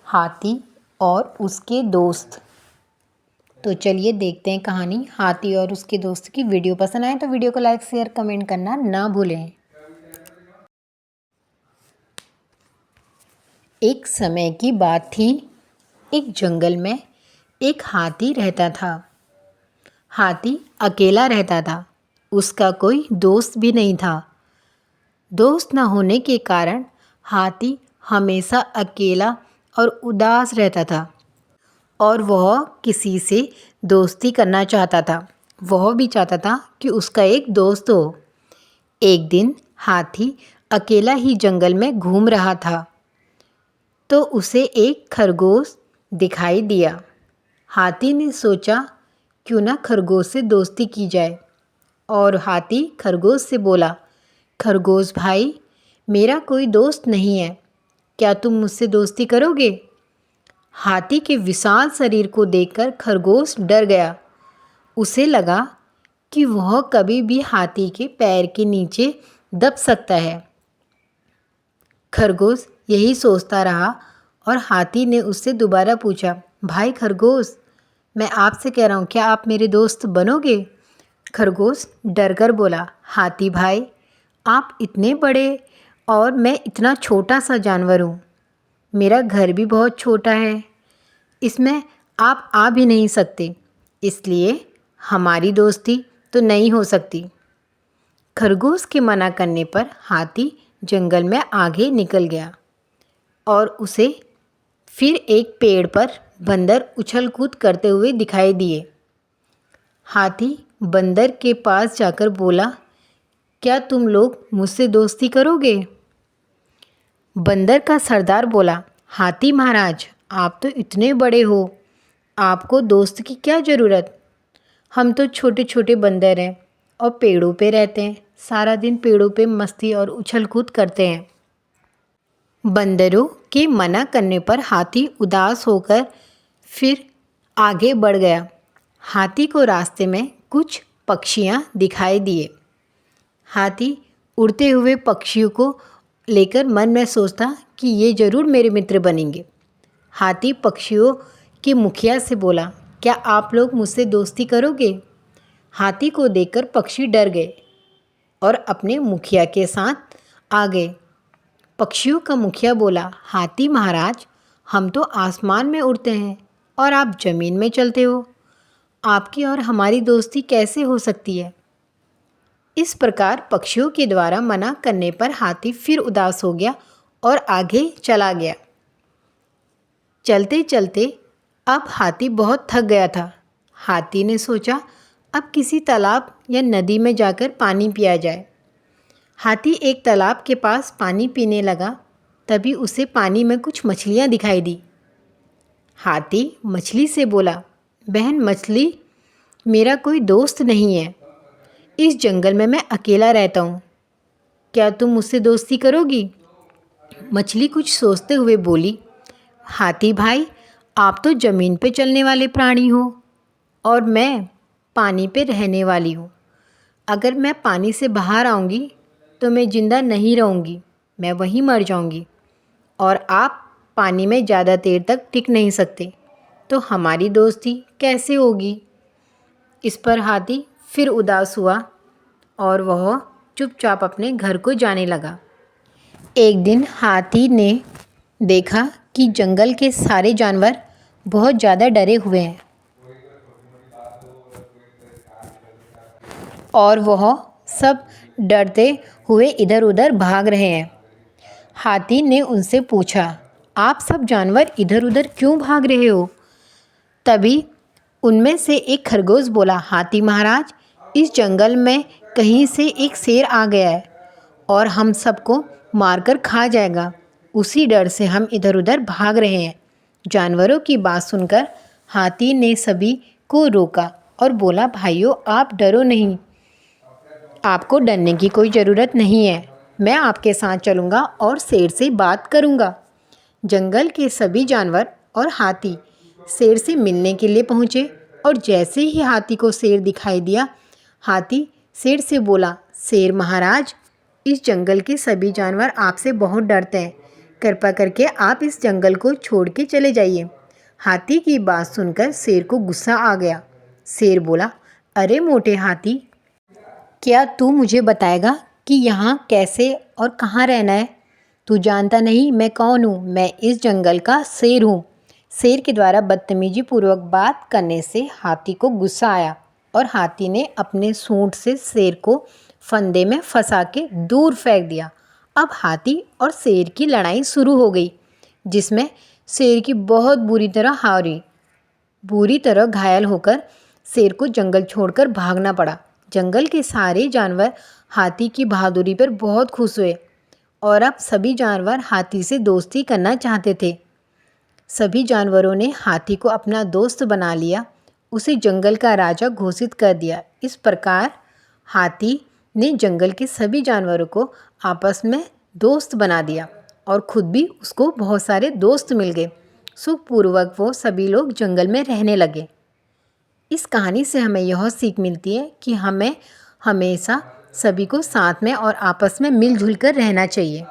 हाथी और उसके दोस्त। तो चलिए देखते हैं कहानी हाथी और उसके दोस्त की। वीडियो पसंद आए तो वीडियो को लाइक शेयर कमेंट करना ना भूलें। एक समय की बात थी। एक जंगल में एक हाथी रहता था। हाथी अकेला रहता था। उसका कोई दोस्त भी नहीं था। दोस्त न होने के कारण हाथी हमेशा अकेला और उदास रहता था और वह किसी से दोस्ती करना चाहता था। वह भी चाहता था कि उसका एक दोस्त हो। एक दिन हाथी अकेला ही जंगल में घूम रहा था तो उसे एक खरगोश दिखाई दिया। हाथी ने सोचा क्यों ना खरगोश से दोस्ती की जाए और हाथी खरगोश से बोला, खरगोश भाई, मेरा कोई दोस्त नहीं है, क्या तुम मुझसे दोस्ती करोगे? हाथी के विशाल शरीर को देखकर खरगोश डर गया। उसे लगा कि वह कभी भी हाथी के पैर के नीचे दब सकता है। खरगोश यही सोचता रहा और हाथी ने उससे दोबारा पूछा, भाई खरगोश, मैं आपसे कह रहा हूँ, क्या आप मेरे दोस्त बनोगे? खरगोश डरकर बोला, हाथी भाई, आप इतने बड़े और मैं इतना छोटा सा जानवर हूँ। मेरा घर भी बहुत छोटा है, इसमें आप आ भी नहीं सकते, इसलिए हमारी दोस्ती तो नहीं हो सकती। खरगोश के मना करने पर हाथी जंगल में आगे निकल गया और उसे फिर एक पेड़ पर बंदर उछल कूद करते हुए दिखाई दिए। हाथी बंदर के पास जाकर बोला, क्या तुम लोग मुझसे दोस्ती करोगे? बंदर का सरदार बोला, हाथी महाराज, आप तो इतने बड़े हो, आपको दोस्त की क्या ज़रूरत? हम तो छोटे छोटे बंदर हैं और पेड़ों पे रहते हैं, सारा दिन पेड़ों पे मस्ती और उछल कूद करते हैं। बंदरों के मना करने पर हाथी उदास होकर फिर आगे बढ़ गया। हाथी को रास्ते में कुछ पक्षियाँ दिखाई दिए। हाथी उड़ते हुए पक्षियों को लेकर मन में सोचता कि ये ज़रूर मेरे मित्र बनेंगे। हाथी पक्षियों के मुखिया से बोला, क्या आप लोग मुझसे दोस्ती करोगे? हाथी को देखकर पक्षी डर गए और अपने मुखिया के साथ आ गए। पक्षियों का मुखिया बोला, हाथी महाराज, हम तो आसमान में उड़ते हैं और आप ज़मीन में चलते हो, आपकी और हमारी दोस्ती कैसे हो सकती है? इस प्रकार पक्षियों के द्वारा मना करने पर हाथी फिर उदास हो गया और आगे चला गया। चलते चलते अब हाथी बहुत थक गया था। हाथी ने सोचा अब किसी तालाब या नदी में जाकर पानी पिया जाए। हाथी एक तालाब के पास पानी पीने लगा, तभी उसे पानी में कुछ मछलियाँ दिखाई दी। हाथी मछली से बोला, बहन मछली, मेरा कोई दोस्त नहीं है, इस जंगल में मैं अकेला रहता हूँ, क्या तुम मुझसे दोस्ती करोगी? मछली कुछ सोचते हुए बोली, हाथी भाई, आप तो ज़मीन पे चलने वाले प्राणी हो और मैं पानी पे रहने वाली हूँ। अगर मैं पानी से बाहर आऊँगी तो मैं ज़िंदा नहीं रहूँगी, मैं वहीं मर जाऊँगी और आप पानी में ज़्यादा देर तक टिक नहीं सकते, तो हमारी दोस्ती कैसे होगी? इस पर हाथी फिर उदास हुआ और वह चुपचाप अपने घर को जाने लगा। एक दिन हाथी ने देखा कि जंगल के सारे जानवर बहुत ज़्यादा डरे हुए हैं और वह सब डरते हुए इधर उधर भाग रहे हैं। हाथी ने उनसे पूछा, आप सब जानवर इधर उधर क्यों भाग रहे हो? तभी उनमें से एक खरगोश बोला, हाथी महाराज, इस जंगल में कहीं से एक शेर आ गया है और हम सबको मारकर खा जाएगा, उसी डर से हम इधर उधर भाग रहे हैं। जानवरों की बात सुनकर हाथी ने सभी को रोका और बोला, भाइयों, आप डरो नहीं, आपको डरने की कोई ज़रूरत नहीं है, मैं आपके साथ चलूँगा और शेर से बात करूँगा। जंगल के सभी जानवर और हाथी शेर से मिलने के लिए पहुँचे और जैसे ही हाथी को शेर दिखाई दिया, हाथी शेर से बोला, शेर महाराज, इस जंगल के सभी जानवर आपसे बहुत डरते हैं, कृपा करके आप इस जंगल को छोड़ के चले जाइए। हाथी की बात सुनकर शेर को गुस्सा आ गया। शेर बोला, अरे मोटे हाथी, क्या तू मुझे बताएगा कि यहाँ कैसे और कहाँ रहना है? तू जानता नहीं मैं कौन हूँ? मैं इस जंगल का शेर हूँ। शेर के द्वारा बदतमीजी पूर्वक बात करने से हाथी को गुस्सा आया और हाथी ने अपने सूंड से शेर को फंदे में फंसा के दूर फेंक दिया। अब हाथी और शेर की लड़ाई शुरू हो गई, जिसमें शेर की बहुत बुरी तरह घायल होकर शेर को जंगल छोड़कर भागना पड़ा। जंगल के सारे जानवर हाथी की बहादुरी पर बहुत खुश हुए और अब सभी जानवर हाथी से दोस्ती करना चाहते थे। सभी जानवरों ने हाथी को अपना दोस्त बना लिया, उसे जंगल का राजा घोषित कर दिया। इस प्रकार हाथी ने जंगल के सभी जानवरों को आपस में दोस्त बना दिया और खुद भी उसको बहुत सारे दोस्त मिल गए। सुखपूर्वक वो सभी लोग जंगल में रहने लगे। इस कहानी से हमें यह सीख मिलती है कि हमें हमेशा सभी को साथ में और आपस में मिलजुल कर रहना चाहिए।